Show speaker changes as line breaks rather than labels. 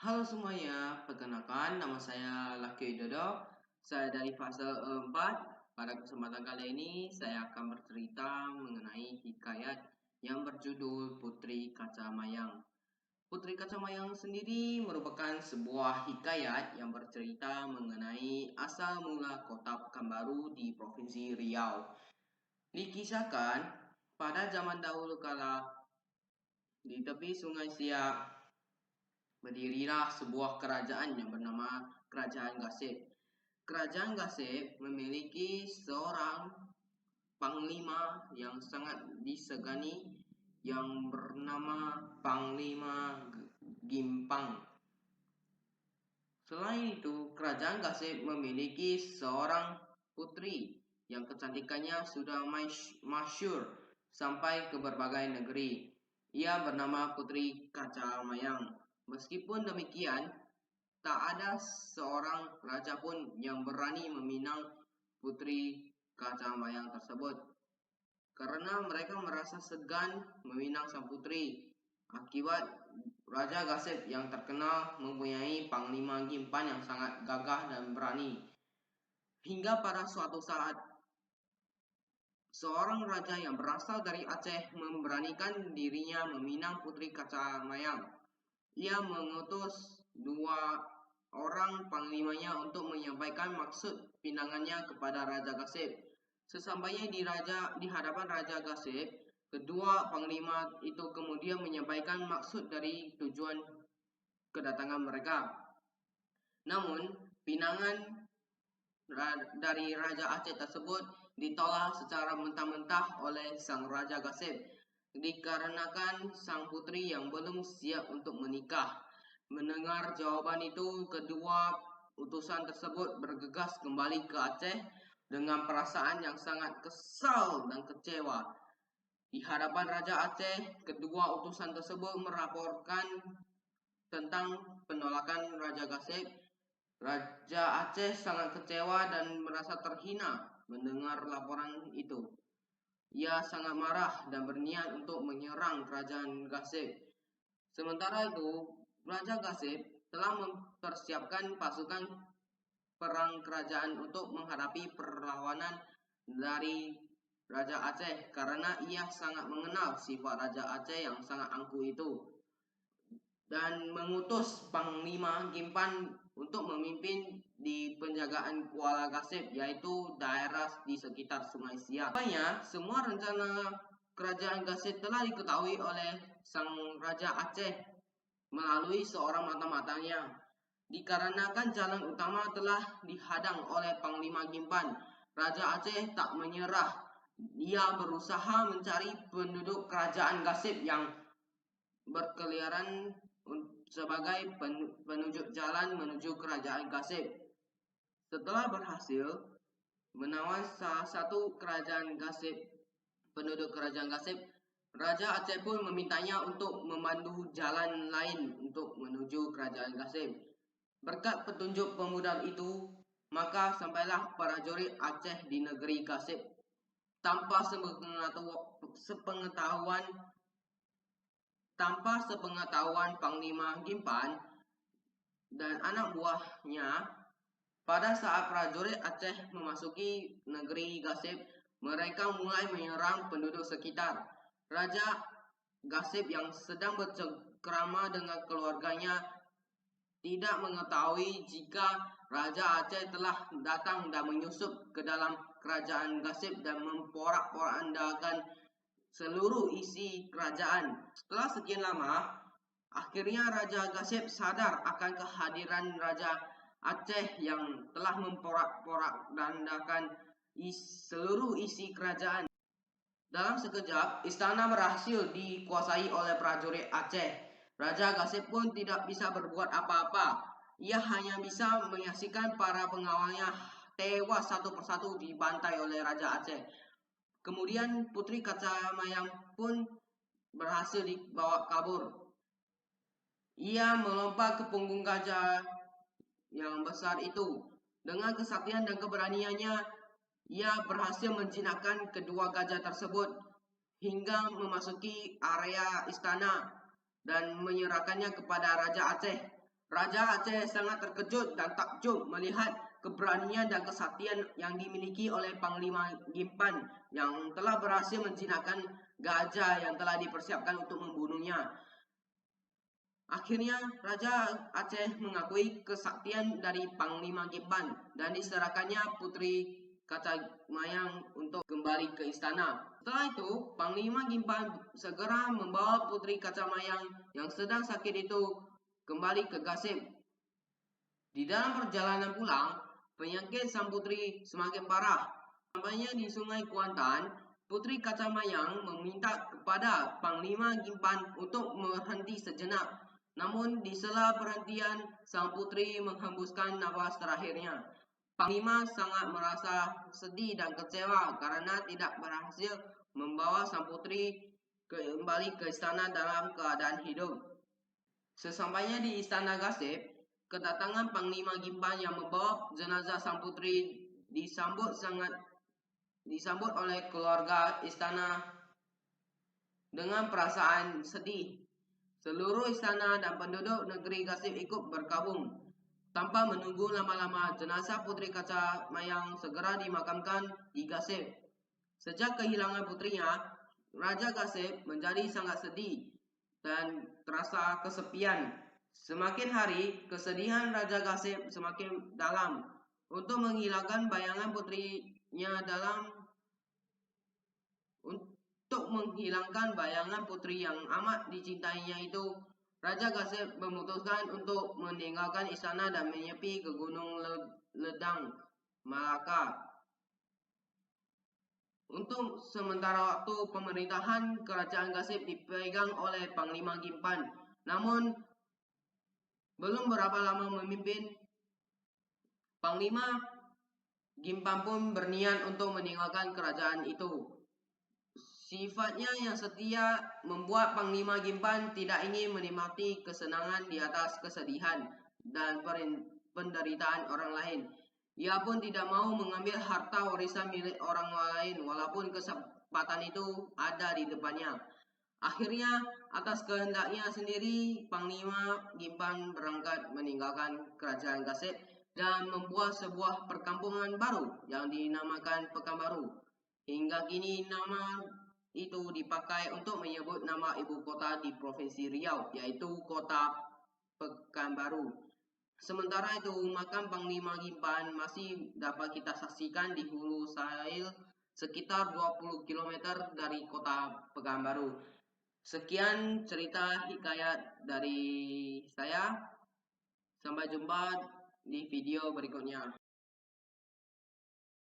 Halo semuanya, perkenalkan nama saya Lucky Widodo. Saya dari fase 4. Pada kesempatan kali ini saya akan bercerita mengenai hikayat yang berjudul Putri Kaca Mayang. Putri Kaca Mayang sendiri merupakan sebuah hikayat yang bercerita mengenai asal mula kota Pekanbaru di Provinsi Riau. Dikisahkan pada zaman dahulu kala di tepi Sungai Siak berdirilah sebuah kerajaan yang bernama Kerajaan Gasib. Kerajaan Gasib memiliki seorang panglima yang sangat disegani yang bernama Panglima Gimpang. Selain itu, Kerajaan Gasib memiliki seorang putri yang kecantikannya sudah masyhur sampai ke berbagai negeri. Ia bernama Putri Kaca Mayang. Meskipun demikian, tak ada seorang raja pun yang berani meminang Putri Kaca Mayang tersebut, karena mereka merasa segan meminang sang putri akibat Raja Gasib yang terkenal mempunyai Panglima Gimpan yang sangat gagah dan berani. Hingga pada suatu saat, seorang raja yang berasal dari Aceh memberanikan dirinya meminang Putri Kaca Mayang. Ia mengutus dua orang panglimanya untuk menyampaikan maksud pinangannya kepada Raja Gasib. Sesampainya di hadapan Raja Gasib, kedua panglima itu kemudian menyampaikan maksud dari tujuan kedatangan mereka. Namun, pinangan dari Raja Aceh tersebut ditolak secara mentah-mentah oleh sang Raja Gasib, dikarenakan sang putri yang belum siap untuk menikah. Mendengar jawaban itu, kedua utusan tersebut bergegas kembali ke Aceh dengan perasaan yang sangat kesal dan kecewa. Di hadapan Raja Aceh, kedua utusan tersebut melaporkan tentang penolakan Raja Gasib. Raja Aceh sangat kecewa dan merasa terhina mendengar laporan itu. Ia sangat marah dan berniat untuk menyerang Kerajaan Gasib. Sementara itu, Raja Gasib telah mempersiapkan pasukan perang kerajaan untuk menghadapi perlawanan dari Raja Aceh, karena ia sangat mengenal sifat Raja Aceh yang sangat angkuh itu, dan mengutus Panglima Gimpan untuk memimpin di penjagaan Kuala Gasib, yaitu daerah di sekitar Sungai Siak. Rupanya, semua rencana Kerajaan Gasib telah diketahui oleh sang Raja Aceh melalui seorang mata-matanya. Dikarenakan jalan utama telah dihadang oleh Panglima Gimpan, Raja Aceh tak menyerah. Ia berusaha mencari penduduk Kerajaan Gasib yang berkeliaran sebagai penunjuk jalan menuju Kerajaan Gasib. Setelah berhasil menawan salah satu kerajaan Gasib, penduduk Kerajaan Gasib, Raja Aceh pun memintanya untuk memandu jalan lain untuk menuju Kerajaan Gasib. Berkat petunjuk pemuda itu, maka sampailah prajurit Aceh di negeri Gasib tanpa sepengetahuan Panglima Gimpan dan anak buahnya. Pada saat prajurit Aceh memasuki negeri Gasib, mereka mulai menyerang penduduk sekitar. Raja Gasib yang sedang bercengkrama dengan keluarganya tidak mengetahui jika Raja Aceh telah datang dan menyusup ke dalam kerajaan Gasib dan memporak-porandakan seluruh isi kerajaan. Setelah sekian lama, akhirnya Raja Gasib sadar akan kehadiran Raja Aceh yang telah memporak-porandakan seluruh isi kerajaan. Dalam sekejap, istana berhasil dikuasai oleh prajurit Aceh. Raja Gasib pun tidak bisa berbuat apa-apa. Ia hanya bisa menyaksikan para pengawalnya tewas satu persatu dibantai oleh Raja Aceh. Kemudian Putri Kaca Mayang pun berhasil dibawa kabur. Ia melompat ke punggung gajah yang besar itu. Dengan kesaktian dan keberaniannya, ia berhasil menjinakkan kedua gajah tersebut hingga memasuki area istana dan menyerahkannya kepada Raja Aceh. Raja Aceh sangat terkejut dan takjub melihat keberanian dan kesaktian yang dimiliki oleh Panglima Gimpan yang telah berhasil menjinakkan gajah yang telah dipersiapkan untuk membunuhnya. Akhirnya, Raja Aceh mengakui kesaktian dari Panglima Gimpan dan diserahkannya Putri Kacamayang untuk kembali ke istana. Setelah itu, Panglima Gimpan segera membawa Putri Kacamayang yang sedang sakit itu kembali ke Gasib. Di dalam perjalanan pulang, penyakit sang putri semakin parah. Sampainya di Sungai Kuantan, Putri Kacamayang meminta kepada Panglima Gimpan untuk berhenti sejenak. Namun di sela perhentian, sang putri menghembuskan nafas terakhirnya. Panglima sangat merasa sedih dan kecewa karena tidak berhasil membawa sang putri kembali ke istana dalam keadaan hidup. Sesampainya di istana Gasib, kedatangan Panglima Gimpan yang membawa jenazah sang putri disambut oleh keluarga istana dengan perasaan sedih. Seluruh istana dan penduduk negeri Gasib ikut berkabung. Tanpa menunggu lama-lama, jenazah Putri Kacamayang segera dimakamkan di Gasib. Sejak kehilangan putrinya, Raja Gasib menjadi sangat sedih dan terasa kesepian. Semakin hari, kesedihan Raja Gasib semakin dalam. Untuk menghilangkan bayangan putri yang amat dicintainya itu, Raja Gasib memutuskan untuk meninggalkan istana dan menyepi ke Gunung Ledang, Malaka. Untuk sementara waktu, pemerintahan Kerajaan Gasib dipegang oleh Panglima Gimpan. Namun, belum berapa lama memimpin, Panglima Gimpan pun berniat untuk meninggalkan kerajaan itu. Sifatnya yang setia membuat Panglima Gimpan tidak ingin menikmati kesenangan di atas kesedihan dan penderitaan orang lain. Ia pun tidak mau mengambil harta warisan milik orang lain walaupun kesempatan itu ada di depannya. Akhirnya, atas kehendaknya sendiri, Panglima Gimpan berangkat meninggalkan kerajaan Gasib dan membuat sebuah perkampungan baru yang dinamakan Pekanbaru. Hingga kini nama itu dipakai untuk menyebut nama ibu kota di Provinsi Riau, yaitu Kota Pekanbaru. Sementara itu, makam Panglima Gimpan masih dapat kita saksikan di hulu Sahil sekitar 20 km dari Kota Pekanbaru. Sekian cerita hikayat dari saya. Sampai jumpa di video berikutnya.